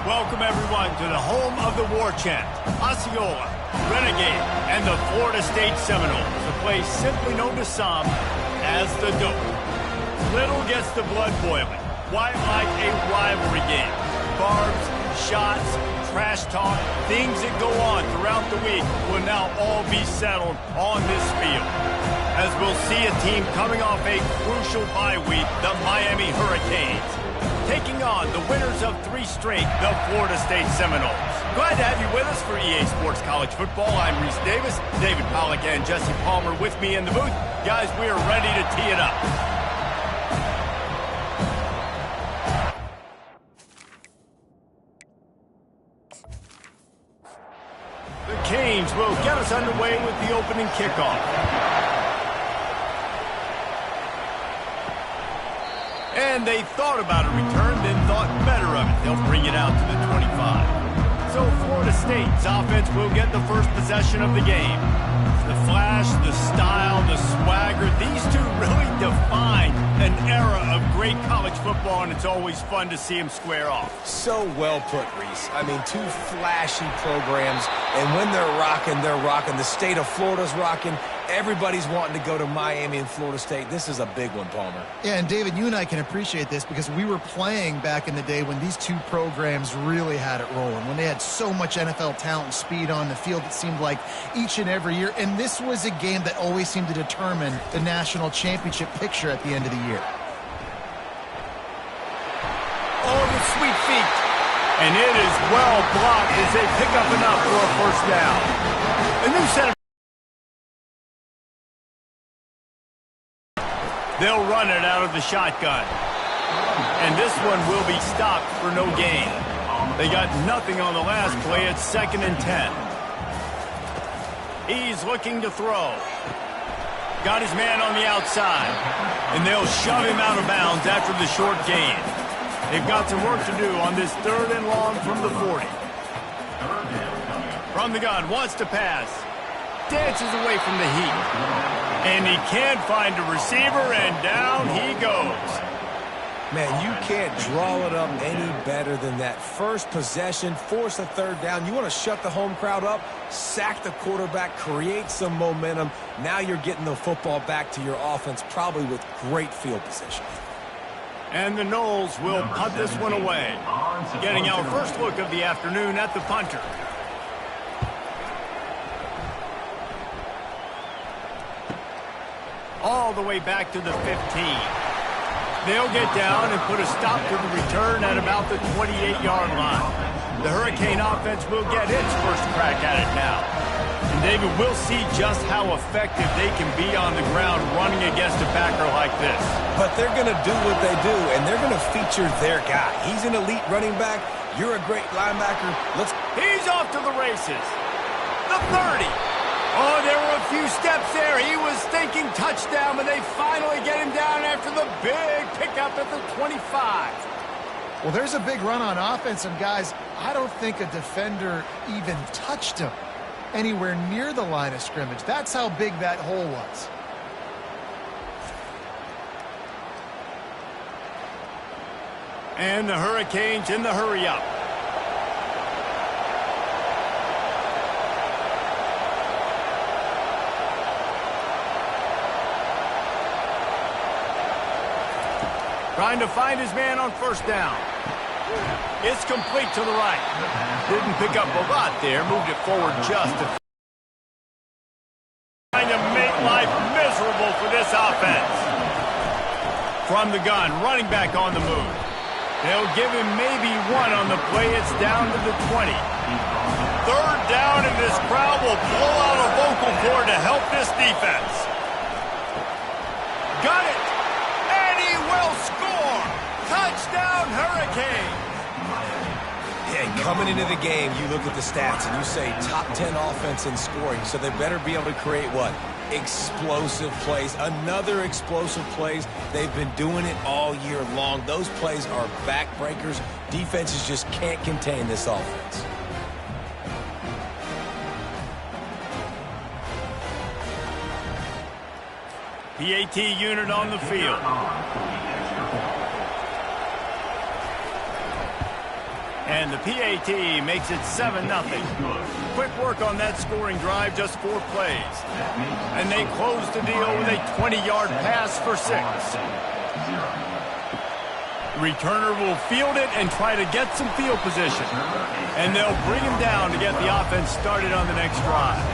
Welcome, everyone, to the home of the war chant, Osceola, Renegade, and the Florida State Seminoles, a place simply known to some as the Dope. Little gets the blood boiling. Why, like a rivalry game. Barbs, shots, trash talk, things that go on throughout the week will now all be settled on this field. As we'll see a team coming off a crucial bye week, the Miami Hurricanes, taking on the winners of 3 straight, the Florida State Seminoles. Glad to have you with us for EA Sports College Football. I'm Reese Davis, David Pollack and Jesse Palmer with me in the booth. Guys, we are ready to tee it up. The Canes will get us underway with the opening kickoff. And they thought about a return, then thought better of it. They'll bring it out to the 25. So Florida State's offense will get the first possession of the game. The flash, the style, the swagger, these two really define an era of great college football, and it's always fun to see them square off. So well put, Reese. I mean, 2 flashy programs, and when they're rocking, they're rocking. The state of Florida's rocking. Everybody's wanting to go to Miami and Florida State. This is a big one, Palmer. Yeah, and David, you and I can appreciate this because we were playing back in the day when these 2 programs really had it rolling, when they had so much NFL talent and speed on the field, it seemed like each and every year. And this was a game that always seemed to determine the national championship picture at the end of the year. Oh, the sweet feet. And it is well blocked as they pick up enough for a first down. A new set of they'll run it out of the shotgun. And this one will be stopped for no gain. They got nothing on the last play. It's 2nd and 10. He's looking to throw. Got his man on the outside. And they'll shove him out of bounds after the short gain. They've got some work to do on this 3rd and long from the 40. From the gun, wants to pass. Dances away from the heat. And he can't find a receiver, and down he goes. Man, you can't draw it up any better than that. First possession, force a 3rd down. You want to shut the home crowd up, sack the quarterback, create some momentum. Now you're getting the football back to your offense, probably with great field position. And the Noles will punt this one away. Getting our first look of the afternoon at the punter. All the way back to the 15. They'll get down and put a stop to the return at about the 28-yard line. The Hurricane offense will get its first crack at it now. And David, we'll see just how effective they can be on the ground running against a backer like this. But they're going to do what they do, and they're going to feature their guy. He's an elite running back. You're a great linebacker. He's off to the races. The 30. Oh, there were a few steps there. He was thinking touchdown, but they finally get him down after the big pickup at the 25. Well, there's a big run on offense, and guys, I don't think a defender even touched him anywhere near the line of scrimmage. That's how big that hole was. And the Hurricanes in the hurry-up. Trying to find his man on first down. It's complete to the right. Didn't pick up a lot there. Moved it forward just to trying to make life miserable for this offense. From the gun, running back on the move. They'll give him maybe one on the play. It's down to the 20. 3rd down, and this crowd will blow out a vocal cord to help this defense. Got it. Will score! Touchdown, Hurricanes! And coming into the game, you look at the stats and you say top 10 offense in scoring, so they better be able to create what? Explosive plays. Another explosive plays. They've been doing it all year long. Those plays are backbreakers. Defenses just can't contain this offense. PAT unit on the field. And the PAT makes it 7-0. Quick work on that scoring drive, just 4 plays. And they close the deal with a 20-yard pass for 6. The returner will field it and try to get some field position. And they'll bring him down to get the offense started on the next drive.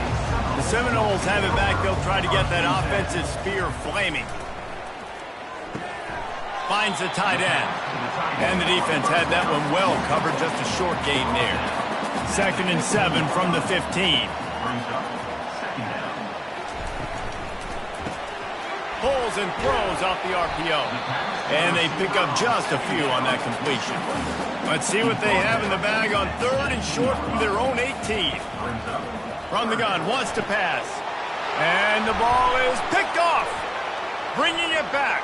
The Seminoles have it back. They'll try to get that offensive spear flaming. Finds the tight end. And the defense had that one well covered, just a short gain there. 2nd and 7 from the 15. Pulls and throws off the RPO. And they pick up just a few on that completion. Let's see what they have in the bag on 3rd and short from their own 18. From the gun, wants to pass. And the ball is picked off. Bringing it back.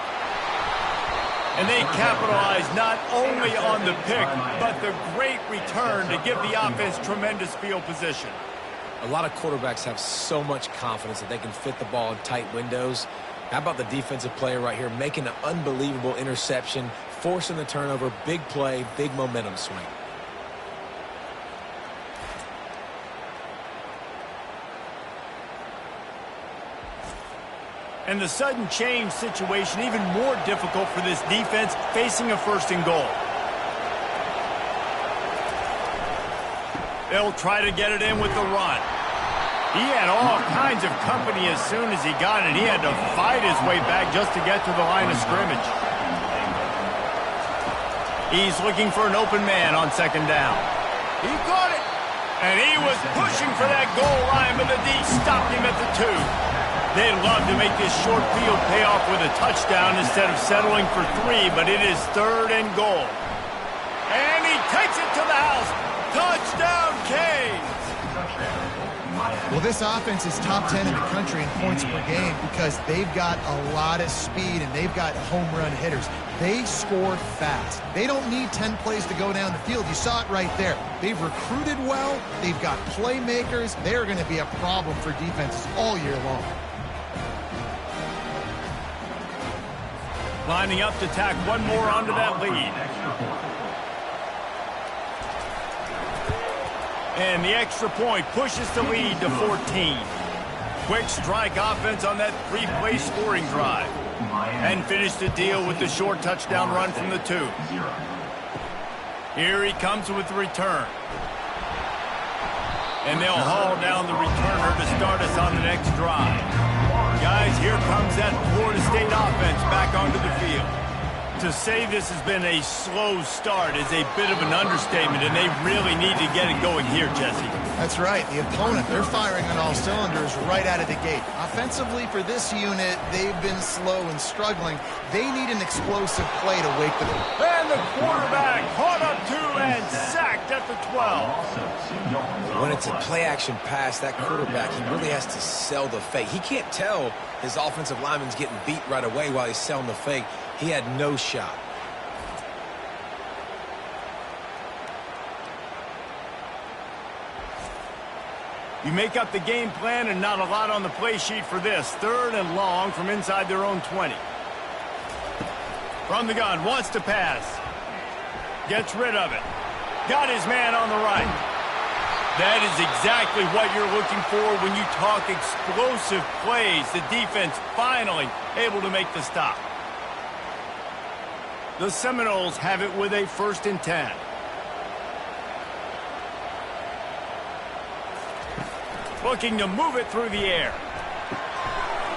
And they capitalize not only on the pick, but the great return to give the offense tremendous field position. A lot of quarterbacks have so much confidence that they can fit the ball in tight windows. How about the defensive player right here making an unbelievable interception, forcing the turnover, big play, big momentum swing. And the sudden change situation even more difficult for this defense facing a 1st and goal. They'll try to get it in with the run. He had all kinds of company as soon as he got it. He had to fight his way back just to get to the line of scrimmage. He's looking for an open man on 2nd down. He caught it. And he was pushing for that goal line, but the D stopped him at the 2. They'd love to make this short field pay off with a touchdown instead of settling for 3, but it is 3rd and goal. And he takes it to the house. Touchdown, Canes! Well, this offense is top 10 in the country in points per game because they've got a lot of speed and they've got home run hitters. They score fast. They don't need 10 plays to go down the field. You saw it right there. They've recruited well. They've got playmakers. They're going to be a problem for defenses all year long. Lining up to tack one more onto that lead. And the extra point pushes the lead to 14. Quick strike offense on that 3-play scoring drive. And finish the deal with the short touchdown run from the 2. Here he comes with the return. And they'll haul down the returner to start us on the next drive. Guys, here comes that Florida State offense back onto the field. To say this has been a slow start is a bit of an understatement, and they really need to get it going here, Jesse. That's right. The opponent, they're firing on all cylinders right out of the gate. Offensively, for this unit, they've been slow and struggling. They need an explosive play to wake them up. And the quarterback caught up to and sacked at the 12. When it's a play-action pass, that quarterback, he really has to sell the fake. He can't tell his offensive lineman's getting beat right away while he's selling the fake. He had no shot. You make up the game plan and not a lot on the play sheet for this. 3rd and long from inside their own 20. From the gun, wants to pass. Gets rid of it. Got his man on the right. That is exactly what you're looking for when you talk explosive plays. The defense finally able to make the stop. The Seminoles have it with a 1st and 10. Looking to move it through the air.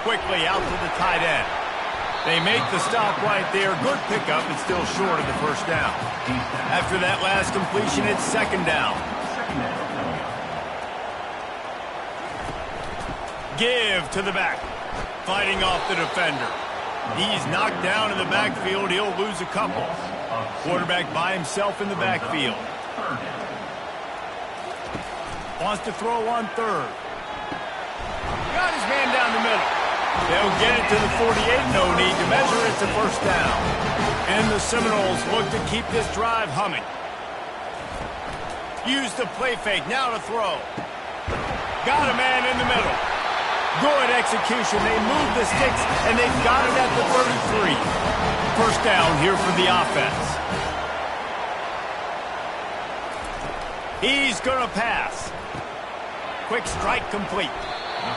Quickly out to the tight end. They make the stop right there. Good pickup, but still short of the 1st down. After that last completion, it's 2nd down. Give to the back. Fighting off the defender. He's knocked down in the backfield. He'll lose a couple. Quarterback by himself in the backfield. Wants to throw on 3rd. Got his man down the middle. They'll get it to the 48. No need to measure. It's a 1st down. And the Seminoles look to keep this drive humming. Use the play fake. Now to throw. Got a man in the middle. Good execution. They move the sticks, and they've got it at the 33. 1st down here for the offense. He's going to pass. Quick strike complete.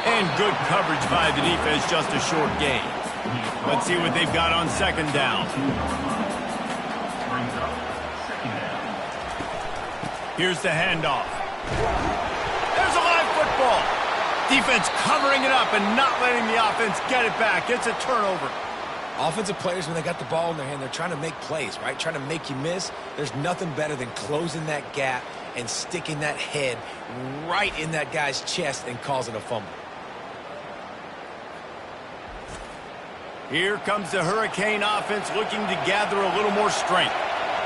And good coverage by the defense, just a short gain. Let's see what they've got on second down. Here's the handoff. There's a live football. Defense covering it up and not letting the offense get it back. It's a turnover. Offensive players, when they got the ball in their hand, they're trying to make plays, right? Trying to make you miss. There's nothing better than closing that gap and sticking that head right in that guy's chest and causing a fumble. Here comes the Hurricane offense looking to gather a little more strength.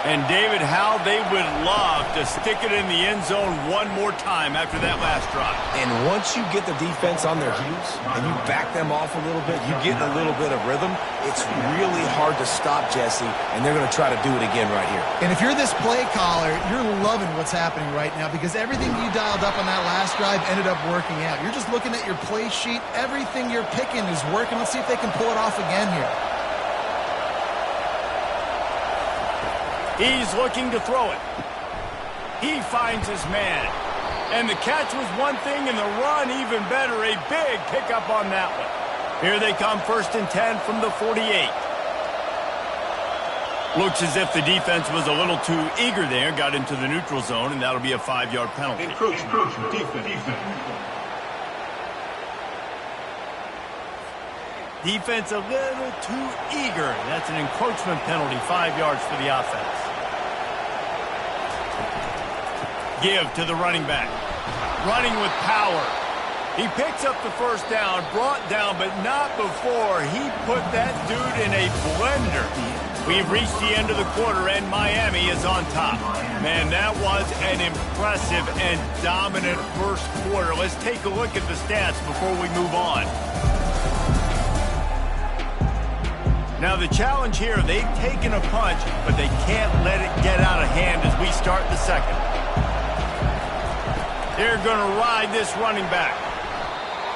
And, David, how they would love to stick it in the end zone one more time after that last drive. And once you get the defense on their heels and you back them off a little bit, you get a little bit of rhythm, it's really hard to stop, Jesse, and they're going to try to do it again right here. And if you're this play caller, you're loving what's happening right now because everything you dialed up on that last drive ended up working out. You're just looking at your play sheet. Everything you're picking is working. Let's see if they can pull it off again here. He's looking to throw it. He finds his man. And the catch was one thing and the run even better. A big pickup on that one. Here they come, 1st and 10 from the 48. Looks as if the defense was a little too eager there, got into the neutral zone, and that'll be a 5-yard penalty. Encroachment, defense. Defense a little too eager. That's an encroachment penalty, 5 yards for the offense. Give to the running back. Running with power. He picks up the first down, brought down, but not before he put that dude in a blender. We've reached the end of the quarter, and Miami is on top. Man, that was an impressive and dominant first quarter. Let's take a look at the stats before we move on. Now, the challenge here, they've taken a punch, but they can't let it get out of hand as we start the second. They're going to ride this running back.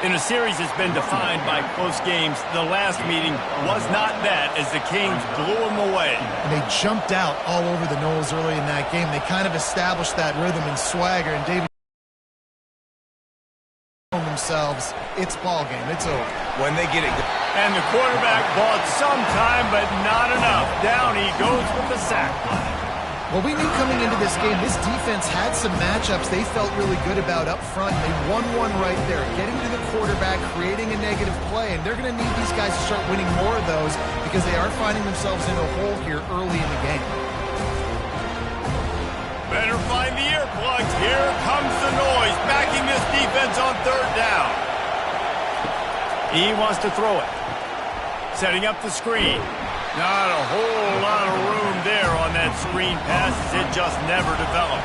In a series that's been defined by close games, the last meeting was not that as the Kings blew them away. And they jumped out all over the Noles early in that game. They kind of established that rhythm and swagger, and David themselves, it's ball game. It's over. When they get it. And the quarterback bought some time, but not enough. Down he goes with the sack. Well, we knew coming into this game, this defense had some matchups they felt really good about up front. They won one right there, getting to the quarterback, creating a negative play, and they're going to need these guys to start winning more of those because they are finding themselves in a hole here early in the game. Better find the earplugs. Here comes the noise, backing this defense on 3rd down. He wants to throw it. Setting up the screen. Not a whole lot of room there on that screen pass as it just never developed.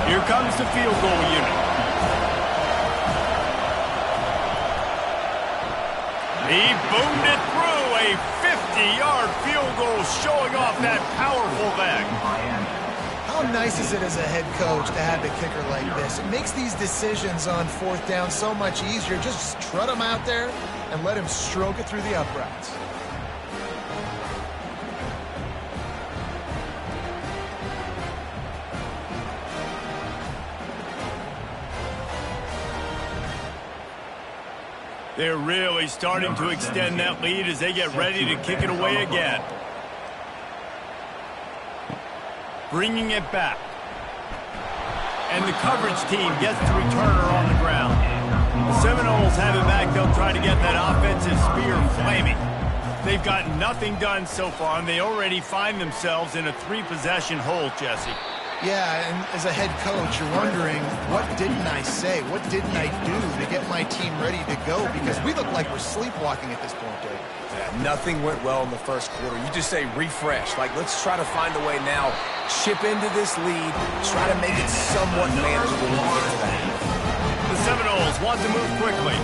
Here comes the field goal unit. He boomed it through. A 50-yard field goal showing off that powerful leg. How nice is it as a head coach to have a kicker like this? It makes these decisions on 4th down so much easier. Just strut him out there and let him stroke it through the uprights. They're really starting to extend that lead as they get ready to kick it away again. Bringing it back. And the coverage team gets the returner on the ground. The Seminoles have it back. They'll try to get that offensive spear flaming. They've got nothing done so far, and they already find themselves in a 3-possession hole, Jesse. Yeah, and as a head coach, you're wondering, what didn't I say? What didn't I do to get my team ready to go? Because we look like we're sleepwalking at this point, Dave. Yeah, nothing went well in the first quarter. You just say refresh. Like, let's try to find a way now. Chip into this lead. Try to make it somewhat manageable when we get to that. The Seminoles want to move quickly.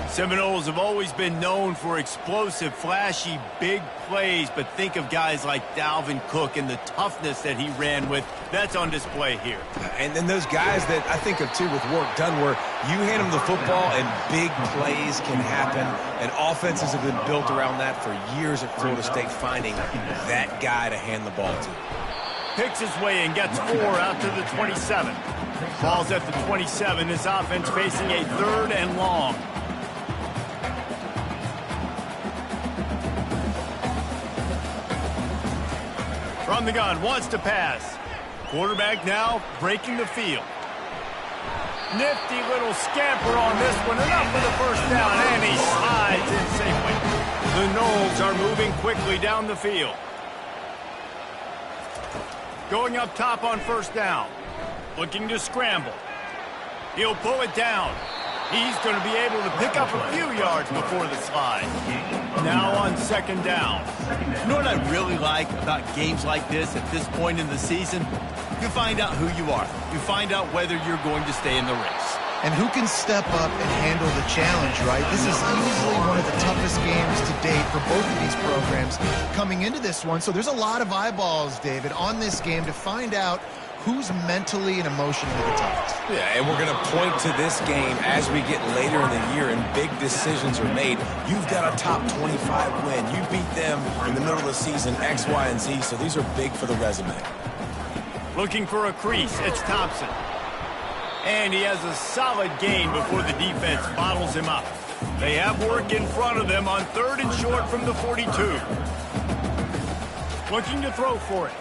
Seminoles have always been known for explosive, flashy, big plays, but think of guys like Dalvin Cook and the toughness that he ran with. That's on display here. And then those guys that I think of, too, with work done, where you hand them the football and big plays can happen, and offenses have been built around that for years at Florida State, finding that guy to hand the ball to. Picks his way and gets 4 out to the 27. Ball's at the 27. This offense facing a 3rd and long. From the gun, wants to pass. Quarterback now breaking the field. Nifty little scamper on this one. Enough for the first down, and he slides in safely. The Noles are moving quickly down the field. Going up top on first down. Looking to scramble. He'll pull it down. He's going to be able to pick up a few yards before the slide. Now on second down. You know what I really like about games like this at this point in the season? You find out who you are. You find out whether you're going to stay in the race. And who can step up and handle the challenge, right? This is easily one of the toughest games to date for both of these programs coming into this one. So there's a lot of eyeballs, David, on this game to find out who's mentally and emotionally the toughest. Yeah, and we're going to point to this game as we get later in the year and big decisions are made. You've got a top 25 win. You beat them in the middle of the season, X, Y, and Z, so these are big for the resume. Looking for a crease, it's Thompson. And he has a solid gain before the defense bottles him up. They have work in front of them on 3rd and short from the 42. Looking to throw for it.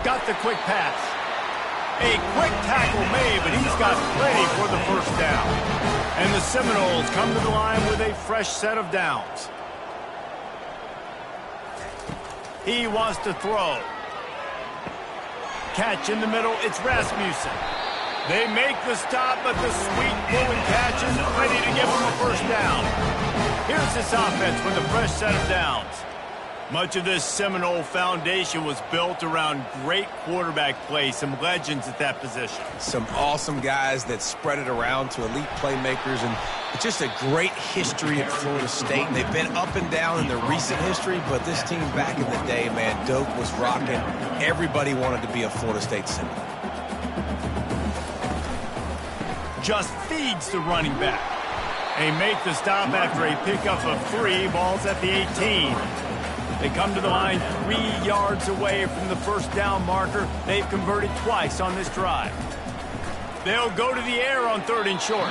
Got the quick pass. A quick tackle made, but he's got plenty for the first down. And the Seminoles come to the line with a fresh set of downs. He wants to throw. Catch in the middle, it's Rasmussen. They make the stop, but the sweet pull and catch is ready to give them a first down. Here's this offense with a fresh set of downs. Much of this Seminole foundation was built around great quarterback play, some legends at that position. Some awesome guys that spread it around to elite playmakers, and it's just a great history at Florida State. And they've been up and down in their recent history, but this team back in the day, man, Doak was rocking. Everybody wanted to be a Florida State Seminole. Just feeds the running back. They make the stop after a pickup of 3. Ball's at the 18. They come to the line 3 yards away from the first down marker. They've converted twice on this drive. They'll go to the air on 3rd and short.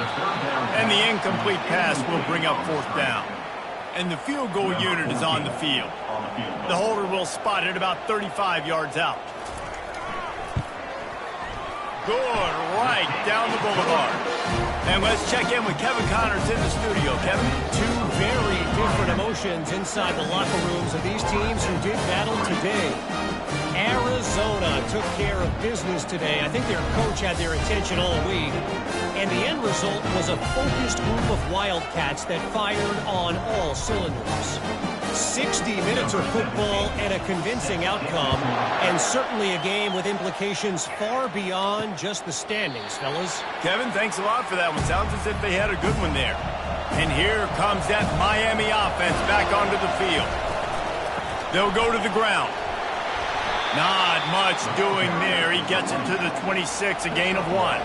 And the incomplete pass will bring up 4th down. And the field goal unit is on the field. The holder will spot it about 35 yards out. Good, right down the boulevard. And let's check in with Kevin Connors in the studio. Kevin? Two very different emotions inside the locker rooms of these teams who did battle today. Arizona took care of business today. I think their coach had their attention all week. And the end result was a focused group of Wildcats that fired on all cylinders. 60 minutes of football and a convincing outcome, and certainly a game with implications far beyond just the standings, fellas. Kevin, thanks a lot for that one. Sounds as if they had a good one there. And here comes that Miami offense back onto the field. They'll go to the ground. Not much doing there. He gets it to the 26, a gain of 1.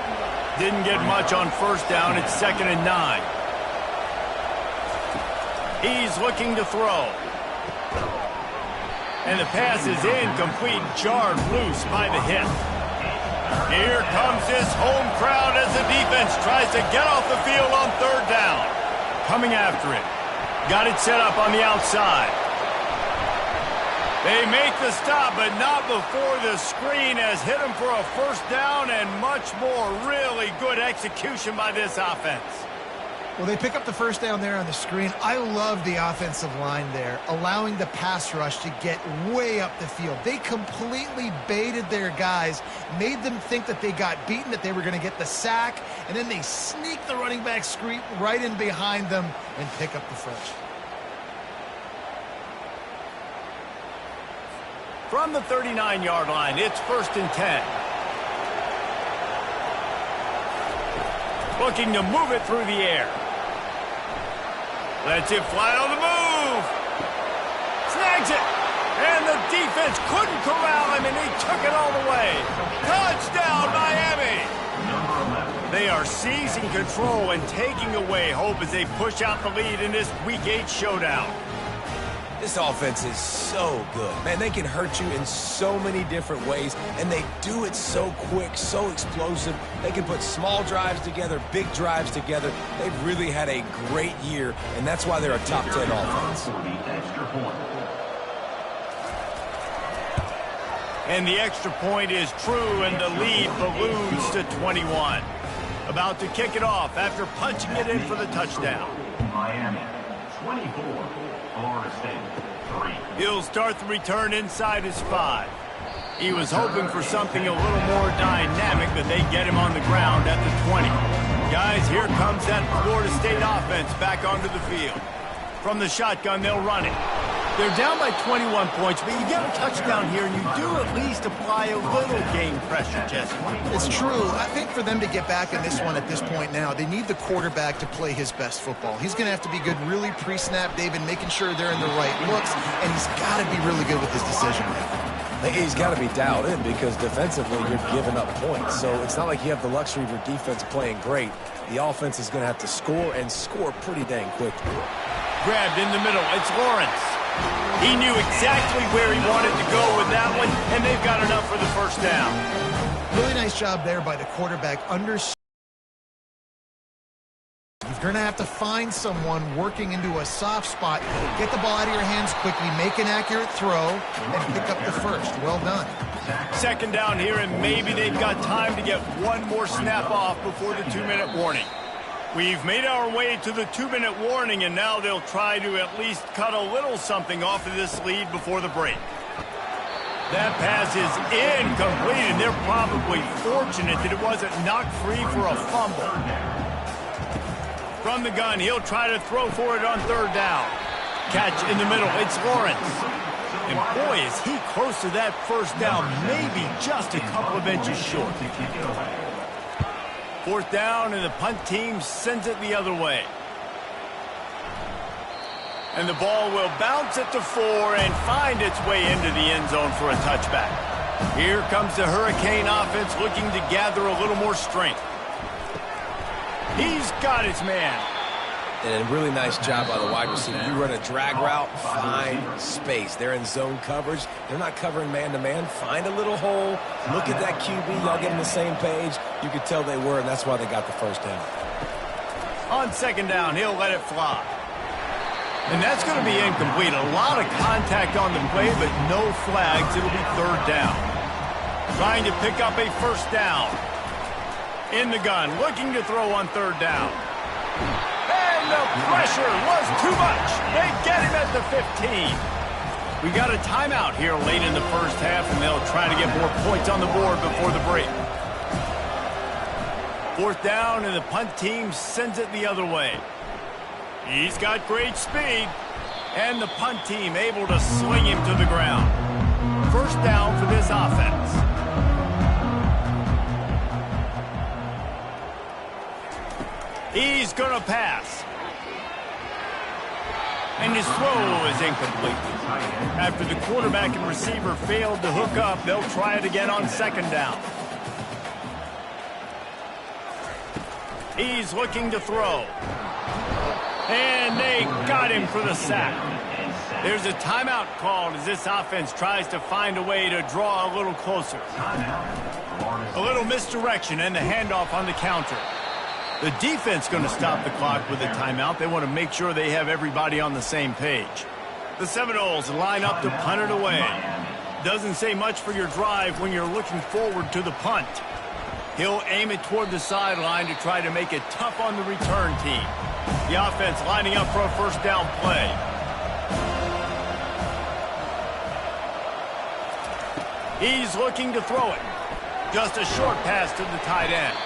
Didn't get much on first down. It's 2nd and 9. He's looking to throw. And the pass is incomplete, jarred loose by the hit. Here comes this home crowd as the defense tries to get off the field on 3rd down. Coming after it. Got it set up on the outside. They make the stop, but not before the screen has hit them for a first down and much more. Really good execution by this offense. Well, they pick up the first down there on the screen. I love the offensive line there, allowing the pass rush to get way up the field. They completely baited their guys, made them think that they got beaten, that they were going to get the sack, and then they sneak the running back screen right in behind them and pick up the first. From the 39-yard line, it's 1st and 10. Looking to move it through the air. Lets it fly on the move. Snags it. And the defense couldn't corral him, and he took it all the way. Touchdown, Miami. They are seizing control and taking away hope as they push out the lead in this Week 8 showdown. This offense is so good. Man, they can hurt you in so many different ways, and they do it so quick, so explosive. They can put small drives together, big drives together. They've really had a great year, and that's why they're a top 10 offense. And the extra point is true, and the lead balloons to 21. About to kick it off after punching it in for the touchdown. Miami, 24. Florida State, 3. He'll start the return inside his 5. He was hoping for something a little more dynamic, but they get him on the ground at the 20. Guys, here comes that Florida State offense back onto the field. From the shotgun, they'll run it. They're down by 21 points, but you get a touchdown here, and you do at least apply a little game pressure, Jesse. It's true. I think for them to get back in this one at this point now, they need the quarterback to play his best football. He's going to have to be good really pre-snap, David, making sure they're in the right looks, and he's got to be really good with his decision-making. He's got to be dialed in because defensively you're giving up points. So it's not like you have the luxury of your defense playing great. The offense is going to have to score and score pretty dang quickly. Grabbed in the middle. It's Lawrence. He knew exactly where he wanted to go with that one, and they've got enough for the first down. Really nice job there by the quarterback. You're going to have to find someone working into a soft spot. Get the ball out of your hands quickly, make an accurate throw, and pick up the first. Well done. Second down here, and maybe they've got time to get one more snap off before the 2-minute warning. We've made our way to the 2-minute warning, and now they'll try to at least cut a little something off of this lead before the break. That pass is incomplete, and they're probably fortunate that it wasn't knocked free for a fumble. From the gun, he'll try to throw for it on third down. Catch in the middle, it's Lawrence. And boy, is he close to that first down, maybe just a couple of inches short. Fourth down, and the punt team sends it the other way. And the ball will bounce at the 4 and find its way into the end zone for a touchback. Here comes the Hurricane offense looking to gather a little more strength. He's got his man. And a really nice job by the wide receiver. You run a drag route, find space. They're in zone coverage. They're not covering man-to-man. Find a little hole. Look at that QB. Y'all get on the same page. You could tell they were, and that's why they got the first down. On second down, he'll let it fly. And that's going to be incomplete. A lot of contact on the play, but no flags. It'll be third down. Trying to pick up a first down. In the gun, looking to throw on third down. And the pressure was too much. They get him at the 15. We got a timeout here late in the first half, and they'll try to get more points on the board before the break. Fourth down, and the punt team sends it the other way. He's got great speed, and the punt team able to sling him to the ground. First down for this offense. He's going to pass. And his throw is incomplete. After the quarterback and receiver failed to hook up, they'll try it again on second down. He's looking to throw. And they got him for the sack. There's a timeout called as this offense tries to find a way to draw a little closer. A little misdirection and the handoff on the counter. The defense going to stop the clock with a timeout. They want to make sure they have everybody on the same page. The Seminoles line up to punt it away. Doesn't say much for your drive when you're looking forward to the punt. He'll aim it toward the sideline to try to make it tough on the return team. The offense lining up for a first down play. He's looking to throw it. Just a short pass to the tight end.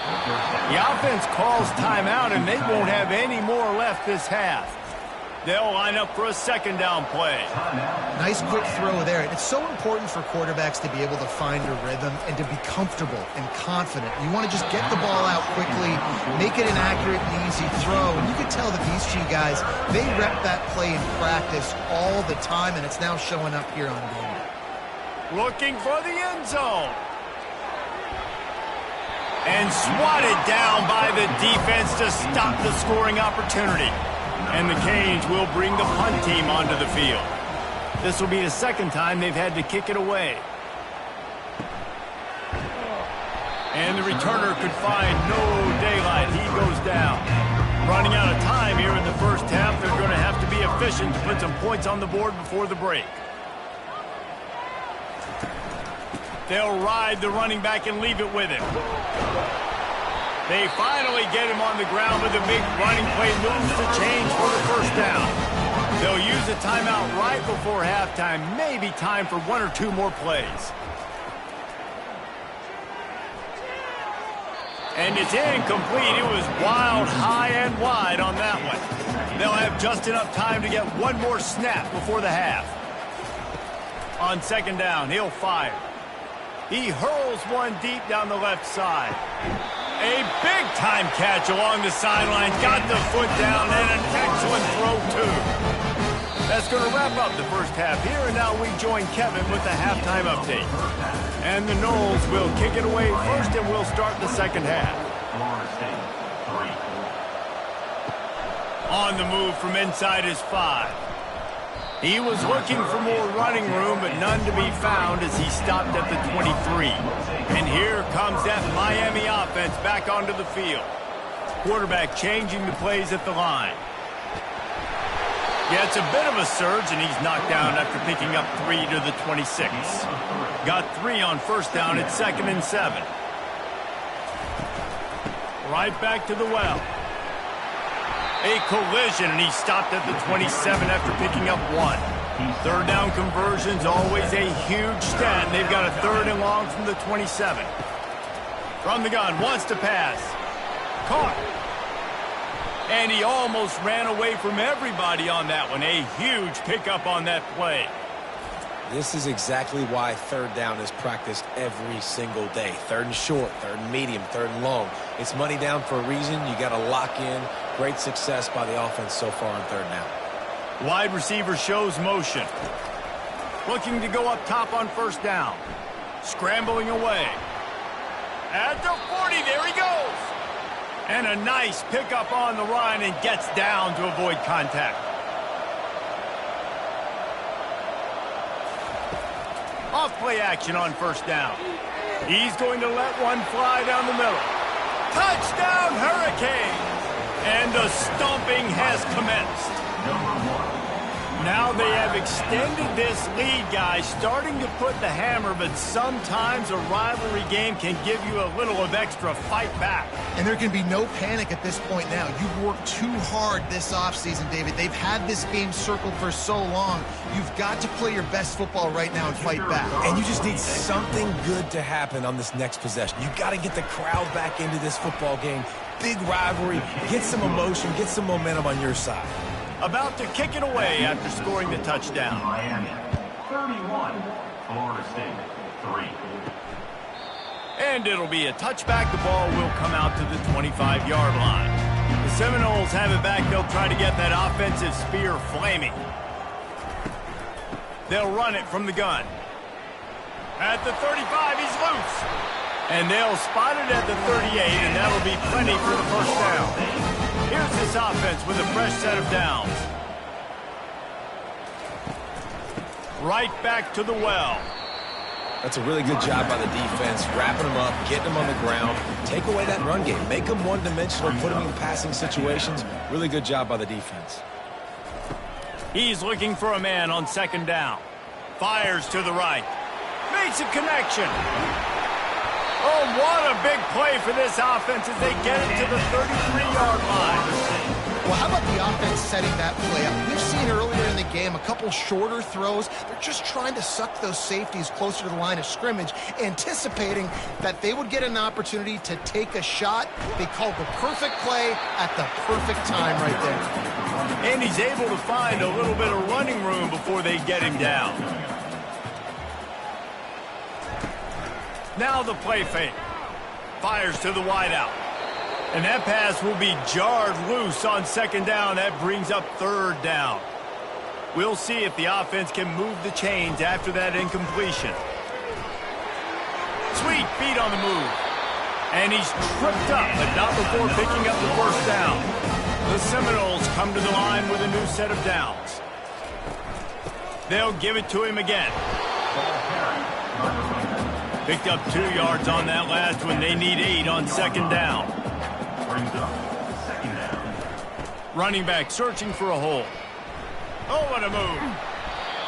The offense calls timeout, and they won't have any more left this half. They'll line up for a second down play. Nice quick throw there. It's so important for quarterbacks to be able to find a rhythm and to be comfortable and confident. You want to just get the ball out quickly, make it an accurate and easy throw. And you can tell that these two guys, they rep that play in practice all the time, and it's now showing up here on game day. Looking for the end zone. And swatted down by the defense to stop the scoring opportunity. And the Canes will bring the punt team onto the field. This will be the second time they've had to kick it away. And the returner could find no daylight. He goes down. Running out of time here in the first half. They're going to have to be efficient to put some points on the board before the break. They'll ride the running back and leave it with him. They finally get him on the ground with a big running play. Moves the chains for the first down. They'll use a timeout right before halftime. Maybe time for one or two more plays. And it's incomplete. It was wild, high, and wide on that one. They'll have just enough time to get one more snap before the half. On second down, he'll fire. He hurls one deep down the left side. A big-time catch along the sideline. Got the foot down, and an excellent throw, too. That's going to wrap up the first half here, and now we join Kevin with the halftime update. And the Noles will kick it away first, and we'll start the second half. On the move from inside his 5. He was looking for more running room, but none to be found as he stopped at the 23. And here comes that Miami offense back onto the field. Quarterback changing the plays at the line. Yeah, it's a bit of a surge, and he's knocked down after picking up 3 to the 26. Got 3 on first down at 2nd and 7. Right back to the well. A collision, and he stopped at the 27 after picking up 1. Third down conversions, always a huge stat. They've got a 3rd and long from the 27. From the gun, wants to pass. Caught. And he almost ran away from everybody on that one. A huge pickup on that play. This is exactly why 3rd down is practiced every single day. 3rd and short, 3rd and medium, 3rd and long. It's money down for a reason. You got to lock in. Great success by the offense so far on 3rd down. Wide receiver shows motion. Looking to go up top on first down. Scrambling away. At the 40, there he goes. And a nice pickup on the run and gets down to avoid contact. Off play action on first down. He's going to let one fly down the middle. Touchdown, Hurricane! And the stomping has commenced. Now they have extended this lead, guys, starting to put the hammer, but sometimes a rivalry game can give you a little of extra fight back. And there can be no panic at this point now. You've worked too hard this offseason, David. They've had this game circled for so long. You've got to play your best football right now and fight back. And you just need something good to happen on this next possession. You've got to get the crowd back into this football game. Big rivalry. Get some emotion. Get some momentum on your side. About to kick it away after scoring the touchdown. Miami, 31. Florida State, 3. And it'll be a touchback. The ball will come out to the 25-yard line. The Seminoles have it back. They'll try to get that offensive spear flaming. They'll run it from the gun. At the 35, he's loose. And they'll spot it at the 38, and that'll be plenty for the first down. Here's this offense with a fresh set of downs. Right back to the well. That's a really good job by the defense, wrapping them up, getting them on the ground. Take away that run game. Make them one-dimensional, put them in passing situations. Really good job by the defense. He's looking for a man on second down. Fires to the right. Makes a connection. Oh, what a big play for this offense as they get it to the 33-yard line. Well, how about the offense setting that play up? We've seen earlier in the game a couple shorter throws. They're just trying to suck those safeties closer to the line of scrimmage, anticipating that they would get an opportunity to take a shot. They called the perfect play at the perfect time right there. And he's able to find a little bit of running room before they get him down. Now the play fake. Fires to the wideout. And that pass will be jarred loose on second down. That brings up third down. We'll see if the offense can move the chains after that incompletion. Sweet feet on the move. And he's tripped up, but not before picking up the first down. The Seminoles come to the line with a new set of downs. They'll give it to him again. Picked up 2 yards on that last one. They need 8 on second down. Brings up second down. Running back searching for a hole. Oh, what a move.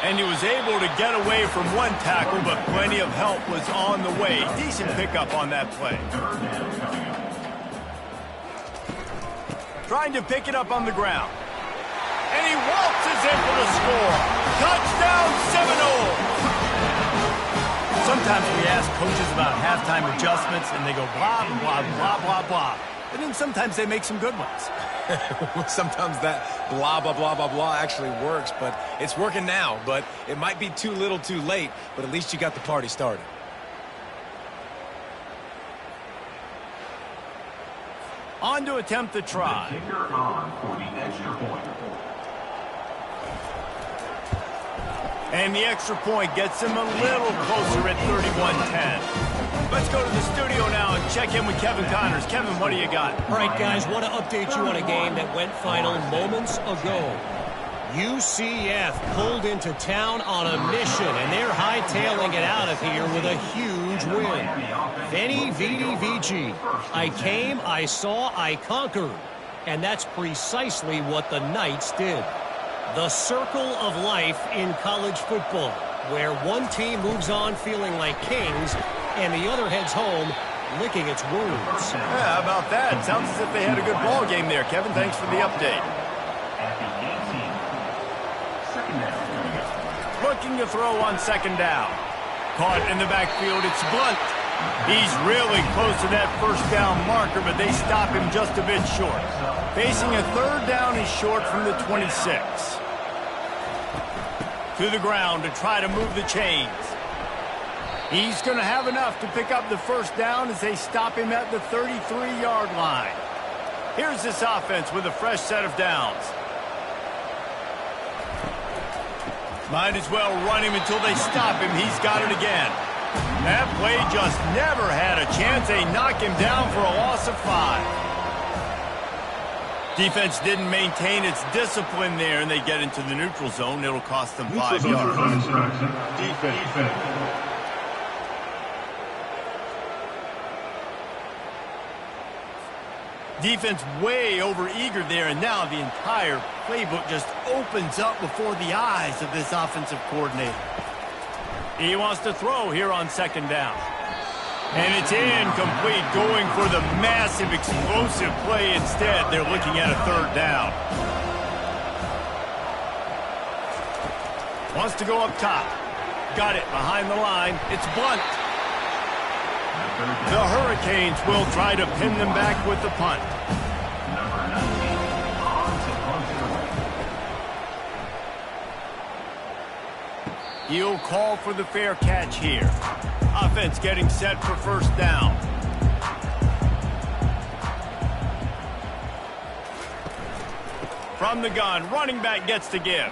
And he was able to get away from one tackle, but plenty of help was on the way. Decent pickup on that play. Trying to pick it up on the ground. And he waltzes in for the score. Touchdown Seminole! Sometimes we ask coaches about halftime adjustments, and they go blah, blah, blah, blah, blah. And then sometimes they make some good ones. Sometimes that blah, blah, blah, blah, blah actually works, but it's working now. But it might be too little too late, but at least you got the party started. On to attempt the try. The kicker on for the extra point. And the extra point gets him a little closer at 31-10. Let's go to the studio now and check in with Kevin Connors. Kevin, what do you got? All right, guys, want to update you on a game that went final moments ago. UCF pulled into town on a mission, and they're hightailing it out of here with a huge win. Veni, vidi, vici. I came, I saw, I conquered. And that's precisely what the Knights did. The circle of life in college football, where one team moves on feeling like kings, and the other heads home licking its wounds. Yeah, how about that? Sounds as if they had a good ball game there. Kevin, thanks for the update. At the 18. Second down. Looking to throw on second down. Caught in the backfield, it's Blunt. He's really close to that first down marker, but they stop him just a bit short. Facing a third down, he's short from the 26. To the ground to try to move the chains. He's going to have enough to pick up the first down as they stop him at the 33-yard line. Here's this offense with a fresh set of downs. Might as well run him until they stop him. He's got it again. That play just never had a chance. They knock him down for a loss of 5. Defense didn't maintain its discipline there, and they get into the neutral zone. It'll cost them 5 yards. Defense. Defense way over-eager there, and now the entire playbook just opens up before the eyes of this offensive coordinator. He wants to throw here on second down. And it's incomplete, going for the massive, explosive play instead. They're looking at a third down. Wants to go up top. Got it behind the line. It's Blunt. The Hurricanes will try to pin them back with the punt. Number 19 on to punt. He'll call for the fair catch here. Offense getting set for first down. From the gun, running back gets to give.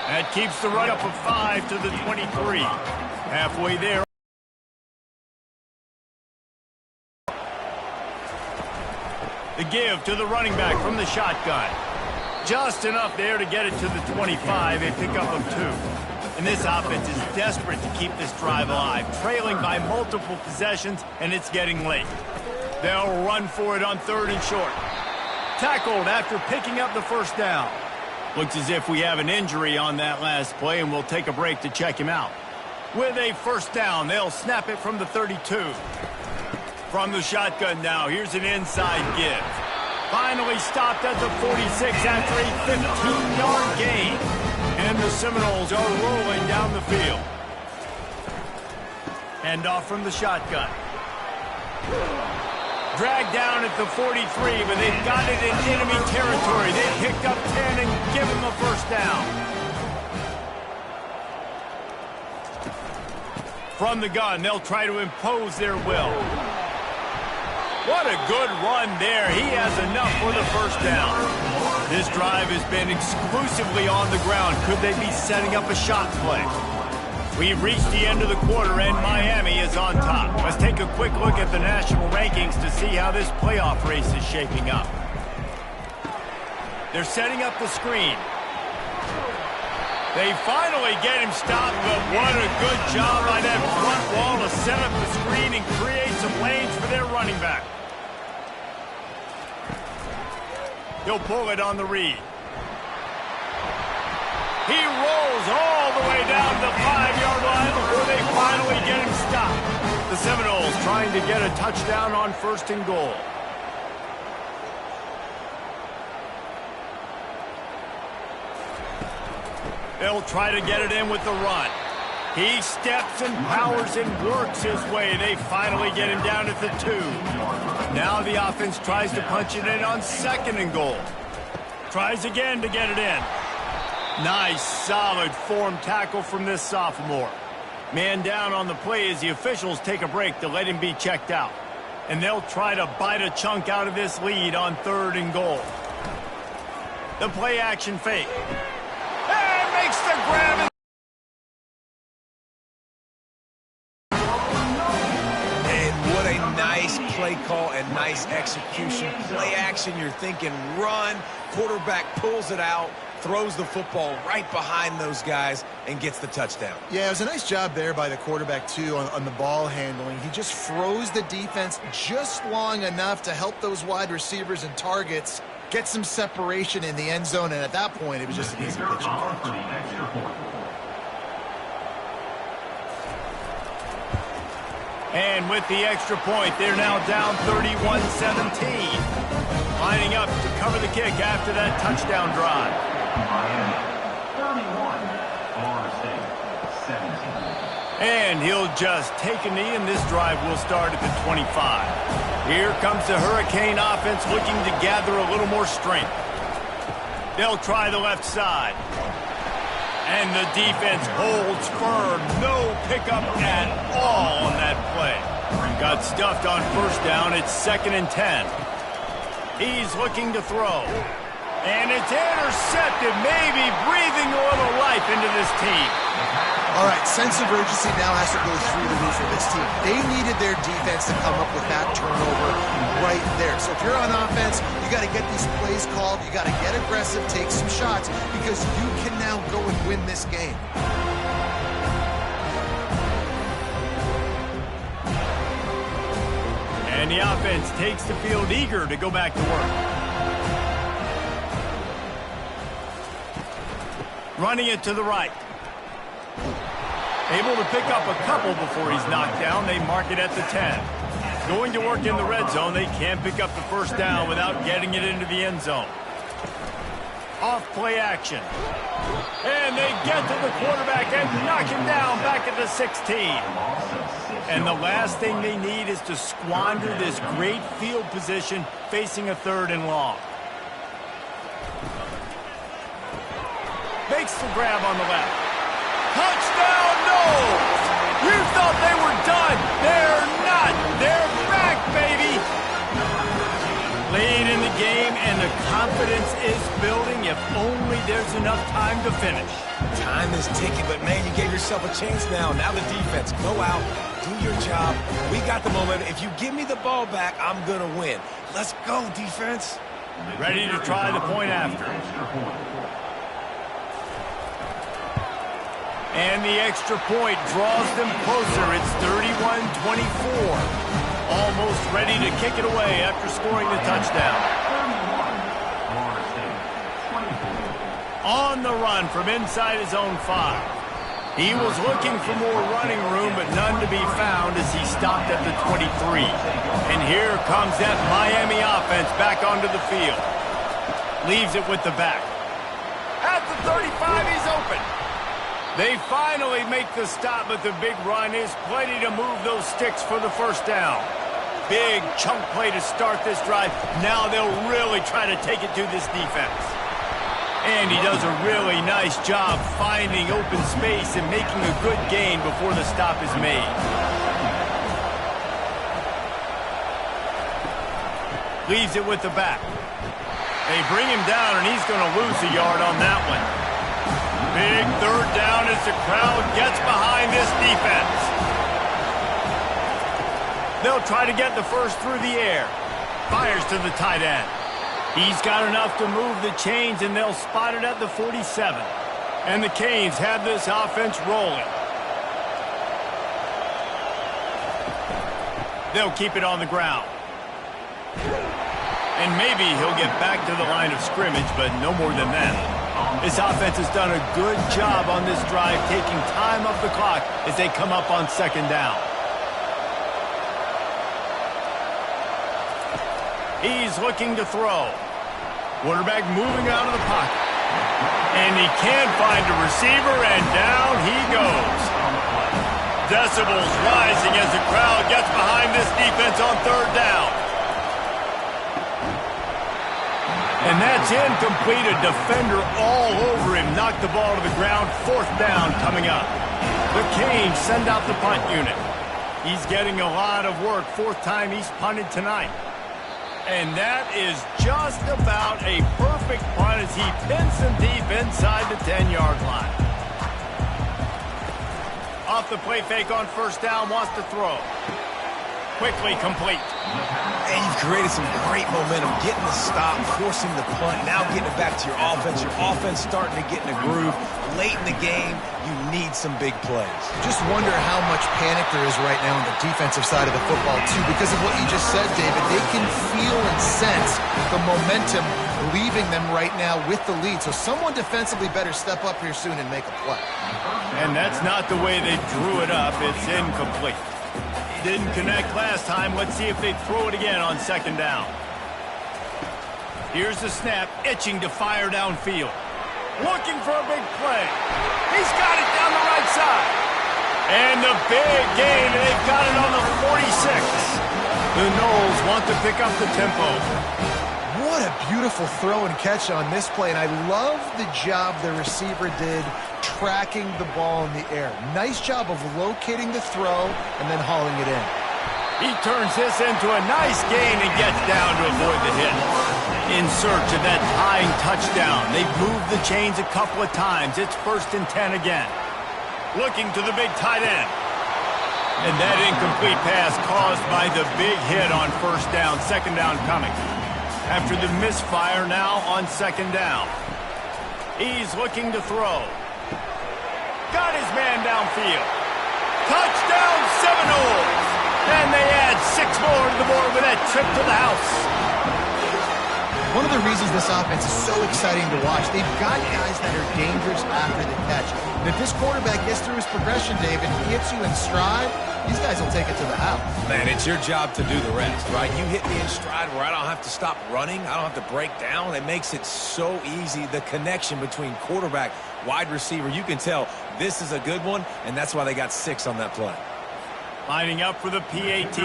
That keeps the run up of 5 to the 23. Halfway there. The give to the running back from the shotgun. Just enough there to get it to the 25, a pickup of 2. And this offense is desperate to keep this drive alive, trailing by multiple possessions, and it's getting late. They'll run for it on third and short. Tackled after picking up the first down. Looks as if we have an injury on that last play, and we'll take a break to check him out. With a first down, they'll snap it from the 32. From the shotgun now, here's an inside give. Finally stopped at the 46 after a 15-yard gain. And the Seminoles are rolling down the field. Hand off from the shotgun. Dragged down at the 43, but they've got it in enemy territory. They picked up 10 and give them a first down. From the gun, they'll try to impose their will. What a good run there. He has enough for the first down. This drive has been exclusively on the ground. Could they be setting up a shot play? We've reached the end of the quarter, and Miami is on top. Let's take a quick look at the national rankings to see how this playoff race is shaping up. They're setting up the screen. They finally get him stopped, but what a good job by that front wall to set up the screen and create some lanes for their running back. He'll pull it on the read. He rolls all the way down the 5-yard line before they finally get him stopped. The Seminoles trying to get a touchdown on 1st and goal. They'll try to get it in with the run. He steps and powers and works his way. They finally get him down at the 2. Now the offense tries to punch it in on 2nd and goal. Tries again to get it in. Nice, solid form tackle from this sophomore. Man down on the play as the officials take a break to let him be checked out. And they'll try to bite a chunk out of this lead on 3rd and goal. The play action fake. And makes the grab. And what a nice play call and nice execution. Play action, you're thinking run. Quarterback pulls it out, throws the football right behind those guys, and gets the touchdown. Yeah, it was a nice job there by the quarterback, too, on the ball handling. He just froze the defense just long enough to help those wide receivers and targets get some separation in the end zone, and at that point, it was just an easy pitch and catch. And with the extra point, they're now down 31-17. Lining up to cover the kick after that touchdown drive. Miami, 31. Florida State, 17. And he'll just take a knee, and this drive will start at the 25. Here comes the Hurricane offense looking to gather a little more strength. They'll try the left side. And the defense holds firm. No pickup at all on that play. Got stuffed on 1st down. It's 2nd and 10. He's looking to throw. And it's intercepted, maybe breathing a little life into this team. All right, sense of urgency now has to go through the roof for this team. They needed their defense to come up with that turnover right there. So if you're on offense, you got to get these plays called. You got to get aggressive, take some shots, because you can now go and win this game. And the offense takes the field eager to go back to work. Running it to the right. Able to pick up a couple before he's knocked down. They mark it at the 10. Going to work in the red zone. They can't pick up the 1st down without getting it into the end zone. Off play action. And they get to the quarterback and knock him down back at the 16. And the last thing they need is to squander this great field position facing a 3rd and long. Makes the grab on the left. Touchdown, no! You thought they were done. They're not. They're back, baby. Late in the game, and the confidence is building if only there's enough time to finish. Time is ticking, but man, you gave yourself a chance now. Now the defense, go out, do your job. We got the momentum. If you give me the ball back, I'm going to win. Let's go, defense. Ready to try the point after. And the extra point draws them closer. It's 31-24. Almost ready to kick it away after scoring the touchdown. On the run from inside his own 5. He was looking for more running room, but none to be found as he stopped at the 23. And here comes that Miami offense back onto the field. Leaves it with the back. At the 35, he's open. They finally make the stop, but the big run is plenty to move those sticks for the 1st down. Big chunk play to start this drive. Now they'll really try to take it to this defense. And he does a really nice job finding open space and making a good gain before the stop is made. Leaves it with the back. They bring him down, and he's going to lose a yard on that one. Big 3rd down as the crowd gets behind this defense. They'll try to get the 1st through the air. Fires to the tight end. He's got enough to move the chains, and they'll spot it at the 47. And the Canes have this offense rolling. They'll keep it on the ground. And maybe he'll get back to the line of scrimmage, but no more than that. This offense has done a good job on this drive, taking time off the clock as they come up on second down. He's looking to throw. Quarterback moving out of the pocket. And he can't find a receiver, and down he goes. Decibels rising as the crowd gets behind this defense on third down. And that's incomplete. A defender all over him. Knocked the ball to the ground. Fourth down coming up. The Canes send out the punt unit. He's getting a lot of work. Fourth time he's punted tonight. And that is just about a perfect punt as he pins them deep inside the 10-yard line. Off the play fake on first down, wants to throw. Quickly complete. And you've created some great momentum, getting the stop, forcing the punt, now getting it back to your offense. Your offense starting to get in a groove. Late in the game, you need some big plays. Just wonder how much panic there is right now on the defensive side of the football, too, because of what you just said, David. They can feel and sense the momentum leaving them right now with the lead. So someone defensively better step up here soon and make a play. And that's not the way they drew it up. It's incomplete. Didn't connect last time. Let's see if they throw it again on second down. Here's the snap, itching to fire downfield. Looking for a big play. He's got it down the right side. And the big gain, and they've got it on the 46. The Noles want to pick up the tempo. What a beautiful throw and catch on this play, and I love the job the receiver did tracking the ball in the air. Nice job of locating the throw and then hauling it in. He turns this into a nice gain and gets down to avoid the hit. In search of that tying touchdown. They've moved the chains a couple of times. It's 1st and 10 again. Looking to the big tight end. And that incomplete pass caused by the big hit on first down. Second down coming. After the misfire now on second down. He's looking to throw. Got his man downfield. Touchdown Seminoles! And they add 6 more to the board with that trip to the house. One of the reasons this offense is so exciting to watch, they've got guys that are dangerous after the catch. And if this quarterback gets through his progression, David, hits you in stride, these guys will take it to the house. Man, it's your job to do the rest, right? You hit me in stride where I don't have to stop running. I don't have to break down. It makes it so easy. The connection between quarterback, wide receiver, you can tell this is a good one, and that's why they got 6 on that play. Lining up for the PAT.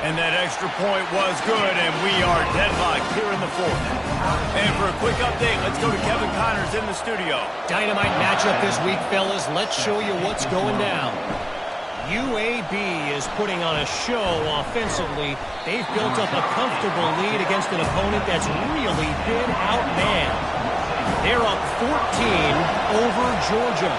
And that extra point was good, and we are deadlocked here in the 4th. And for a quick update, let's go to Kevin Connors in the studio. Dynamite matchup this week, fellas. Let's show you what's going down. UAB is putting on a show offensively. They've built up a comfortable lead against an opponent that's really been outmanned. They're up 14 over Georgia.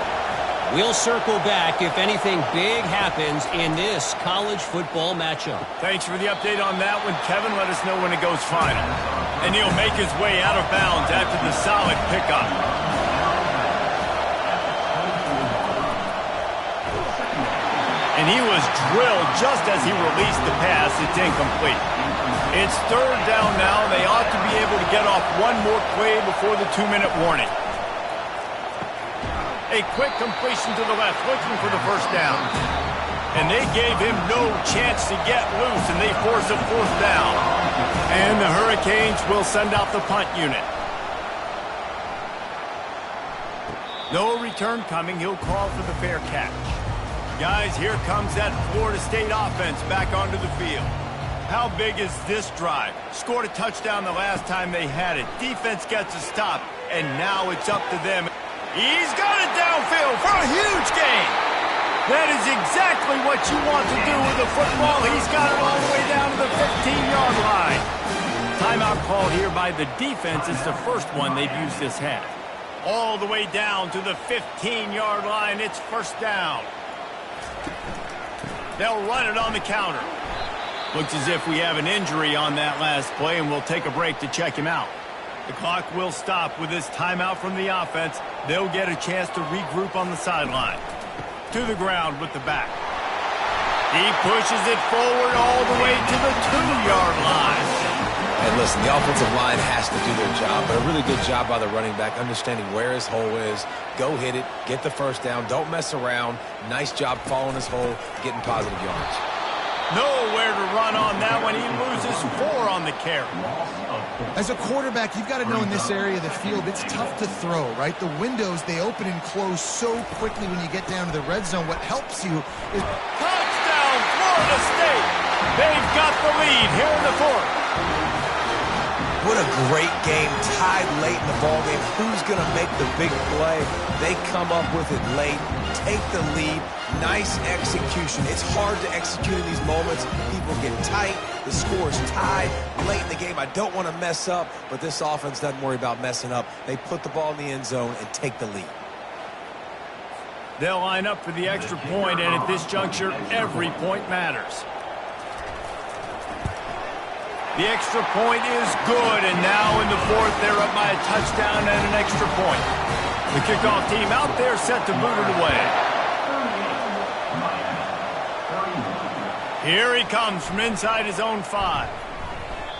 We'll circle back if anything big happens in this college football matchup. Thanks for the update on that one, Kevin. Let us know when it goes final. And he'll make his way out of bounds after the solid pickup. And he was drilled just as he released the pass. It's incomplete. It's 3rd down now. They ought to be able to get off one more play before the 2-minute warning. A quick completion to the left, looking for the first down. And they gave him no chance to get loose, and they force a 4th down. And the Hurricanes will send out the punt unit. No return coming. He'll call for the fair catch. Guys, here comes that Florida State offense back onto the field. How big is this drive? Scored a touchdown the last time they had it. Defense gets a stop, and now it's up to them. He's got it downfield for a huge gain. That is exactly what you want to do with the football. He's got it all the way down to the 15-yard line. Timeout called here by the defense. It's the first one they've used this half. All the way down to the 15-yard line. It's 1st down. They'll run it on the counter. Looks as if we have an injury on that last play, and we'll take a break to check him out. The clock will stop with this timeout from the offense. They'll get a chance to regroup on the sideline. To the ground with the back. He pushes it forward all the way to the 2-yard line. And listen, the offensive line has to do their job, but a really good job by the running back understanding where his hole is. Go hit it, get the first down, don't mess around. Nice job following his hole, getting positive yards. Nowhere to run on that one. He loses 4 on the carry. As a quarterback, you've got to know in this area of the field, it's tough to throw, right? The windows, they open and close so quickly when you get down to the red zone. What helps you is... Touchdown, Florida State! They've got the lead here in the 4th. What a great game, tied late in the ballgame. Who's going to make the big play? They come up with it late, take the lead. Nice execution. It's hard to execute in these moments. People get tight. The score is tied late in the game. I don't want to mess up, but this offense doesn't worry about messing up. They put the ball in the end zone and take the lead. They'll line up for the extra point, and at this juncture, every point matters. The extra point is good, and now in the 4th, they're up by a touchdown and an extra point. The kickoff team out there set to boot it away. Here he comes from inside his own 5.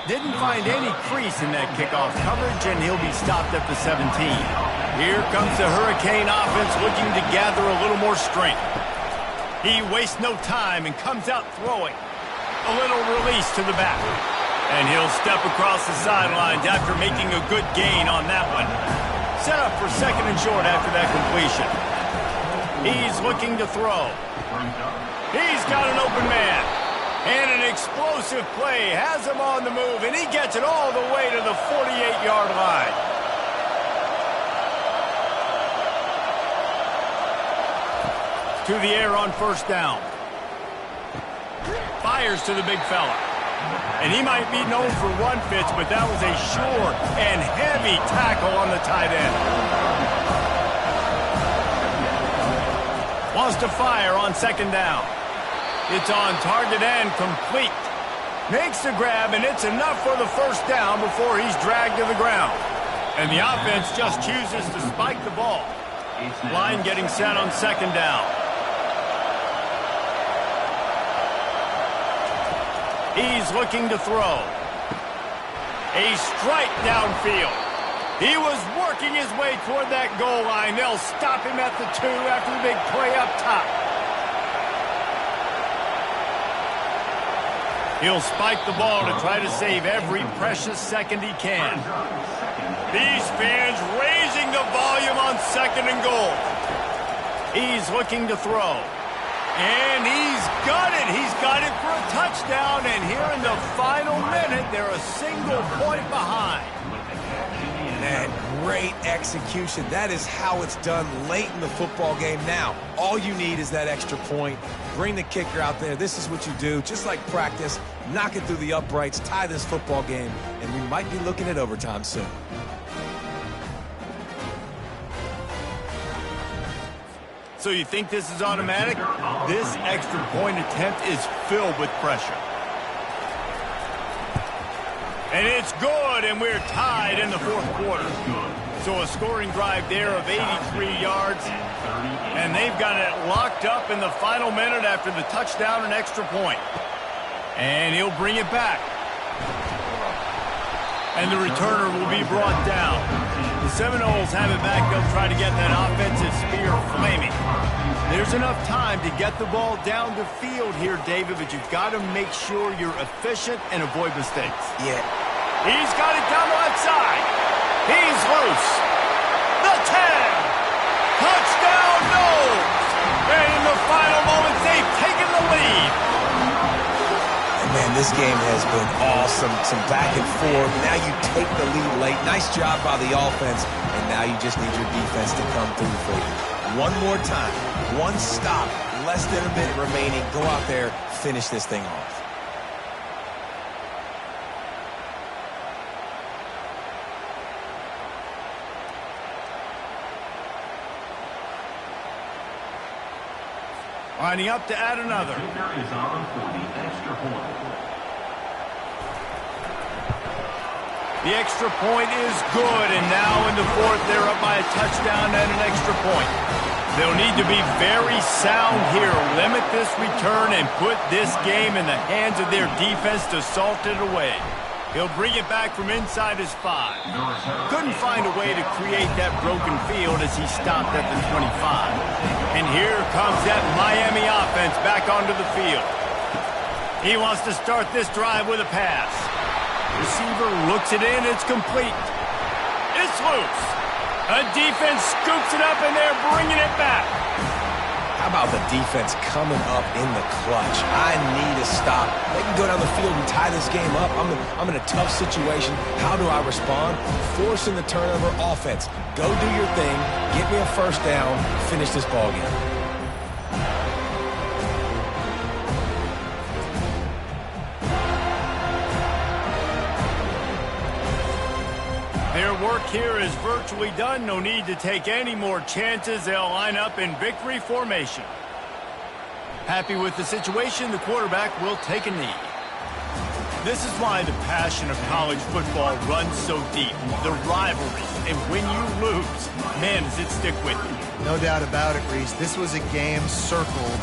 Didn't find any crease in that kickoff coverage, and he'll be stopped at the 17. Here comes the Hurricane offense looking to gather a little more strength. He wastes no time and comes out throwing. A little release to the back. And he'll step across the sidelines after making a good gain on that one. Set up for 2nd and short after that completion. He's looking to throw. He's got an open man. And an explosive play has him on the move, and he gets it all the way to the 48-yard line. To the air on 1st down. Fires to the big fella. And he might be known for run fits, but that was a sure and heavy tackle on the tight end. Wants to fire on 2nd down. It's on target and complete. Makes the grab, and it's enough for the 1st down before he's dragged to the ground. And the offense just chooses to spike the ball. Line getting set on 2nd down. He's looking to throw. A strike downfield. He was working his way toward that goal line. They'll stop him at the 2 after the big play up top. He'll spike the ball to try to save every precious second he can. These fans raising the volume on 2nd and goal. He's looking to throw. And he's got it. He's got it for a touchdown. And here in the final minute, they're a single point behind. Man, great execution. That is how it's done late in the football game. Now, all you need is that extra point. Bring the kicker out there. This is what you do. Just like practice, knock it through the uprights, tie this football game, and we might be looking at overtime soon. So you think this is automatic? This extra point attempt is filled with pressure. And it's good, and we're tied in the 4th quarter. So a scoring drive there of 83 yards. And they've got it locked up in the final minute after the touchdown and extra point. And he'll bring it back. And the returner will be brought down. The Seminoles have it back. They'll try to get that offensive spear flaming. There's enough time to get the ball down the field here, David, but you've got to make sure you're efficient and avoid mistakes. Yeah. He's got it down the left side. He's loose. The 10. Touchdown, Noles. And in the final moments, they've taken the lead. Man, this game has been awesome. Some back and forth. Now you take the lead late. Nice job by the offense. And now you just need your defense to come through for you. One more time. One stop. Less than a minute remaining. Go out there. Finish this thing off. Lining up to add another. The extra point is good, and now in the fourth, they're up by a touchdown and an extra point. They'll need to be very sound here, limit this return, and put this game in the hands of their defense to salt it away. He'll bring it back from inside his 5. Couldn't find a way to create that broken field as he stopped at the 25. And here comes that Miami offense back onto the field. He wants to start this drive with a pass. Receiver looks it in. It's complete. It's loose. A defense scoops it up, and they're bringing it back. How about the defense coming up in the clutch? I need a stop. They can go down the field and tie this game up. I'm in a tough situation. How do I respond? Forcing the turnover offense. Go do your thing. Get me a first down. Finish this ball game. Their work here is virtually done. No need to take any more chances. They'll line up in victory formation. Happy with the situation, the quarterback will take a knee. This is why the passion of college football runs so deep. The rivalry. And when you lose, man, does it stick with you. No doubt about it, Reese. This was a game circled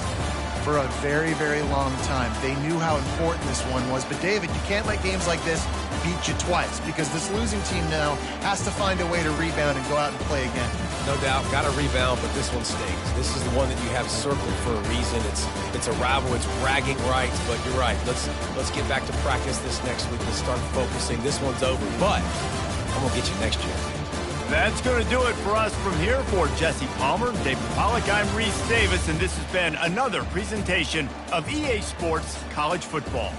for a very, very long time. They knew how important this one was. But, David, you can't let games like this beat you twice, because this losing team now has to find a way to rebound and go out and play again. No doubt, got to rebound, but this one stings. This is the one that you have circled for a reason. It's a rival. It's bragging rights, but you're right. Let's get back to practice this next week. Let's start focusing. This one's over, but I'm going to get you next year. That's going to do it for us from here. For Jesse Palmer, David Pollack, I'm Reese Davis, and this has been another presentation of EA Sports College Football.